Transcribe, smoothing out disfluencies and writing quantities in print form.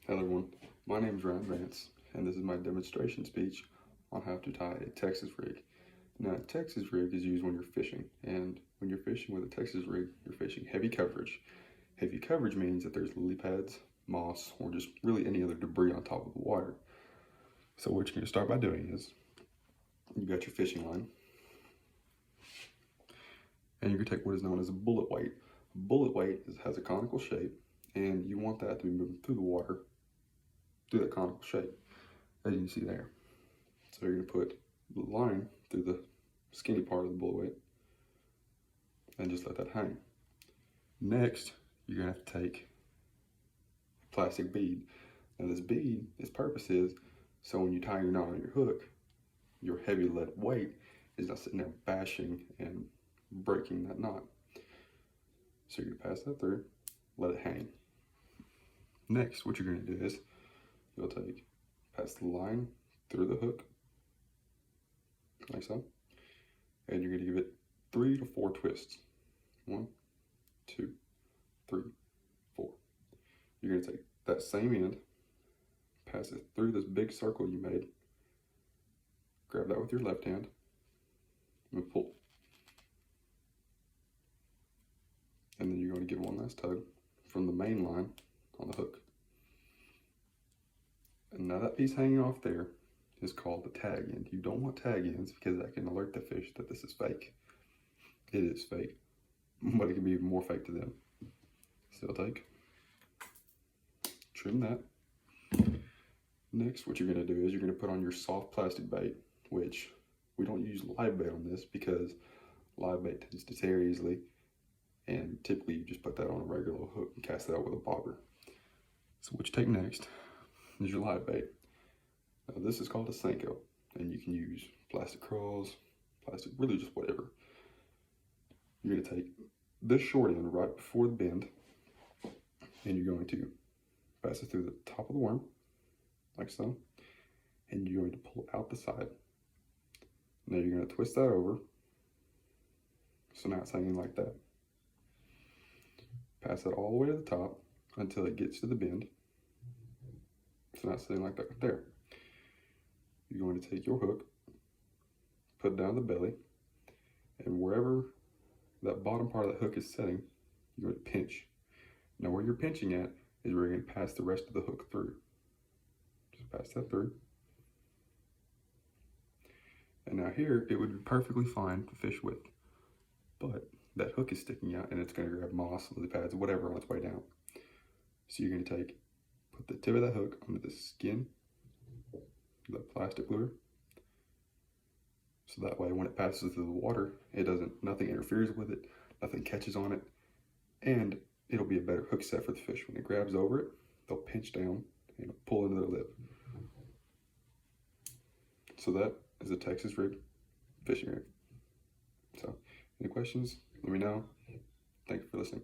Hello everyone, my name is Ryan Vance, and this is my demonstration speech on how to tie a Texas rig. Now, a Texas rig is used when you're fishing, and when you're fishing with a Texas rig, you're fishing heavy coverage. Heavy coverage means that there's lily pads, moss, or just really any other debris on top of the water. So what you're going to start by doing is, you got your fishing line, and you're going to take what is known as a bullet weight. A bullet weight has a conical shape, and you want that to be moving through the water through that conical shape, as you can see there. So you're going to put the line through the skinny part of the bullet weight and just let that hang. Next, you're going to have to take a plastic bead. Now this bead, its purpose is so when you tie your knot on your hook, your heavy lead weight is not sitting there bashing and breaking that knot. So you're going to pass that through, let it hang. Next, what you're going to do is you'll pass the line through the hook, like so, and you're going to give it 3 to 4 twists. 1, 2, 3, 4. You're going to take that same end, pass it through this big circle you made, grab that with your left hand, and pull. And then you're going to give one last tug from the main line on the hook. And now that piece hanging off there is called the tag end. You don't want tag ends because that can alert the fish that this is fake. It is fake, but it can be even more fake to them. Still take, trim that. Next, what you're going to do is you're going to put on your soft plastic bait, which we don't use live bait on this because live bait tends to tear easily, and typically you just put that on a regular hook and cast it out with a bobber. So what you take next is your live bait. Now this is called a Senko, and you can use plastic crawls, plastic, really just whatever. You're going to take this short end right before the bend, and you're going to pass it through the top of the worm, like so, and you're going to pull out the side. Now you're going to twist that over, so now it's hanging like that. Pass it all the way to the top until it gets to the bend. So now it's sitting like that right there. You're going to take your hook, put it down the belly, and wherever that bottom part of the hook is setting, you're going to pinch. Now where you're pinching at is where you're going to pass the rest of the hook through. Just pass that through. And now here, it would be perfectly fine to fish with, but that hook is sticking out and it's going to grab moss, lily pads, whatever on its way down. So you're going to put the tip of that hook under the skin of the plastic lure. So that way when it passes through the water, nothing interferes with it, nothing catches on it, and it'll be a better hook set for the fish. When it grabs over it, they'll pinch down and pull into their lip. So that is a Texas rig fishing rig. So any questions, let me know. Thank you for listening.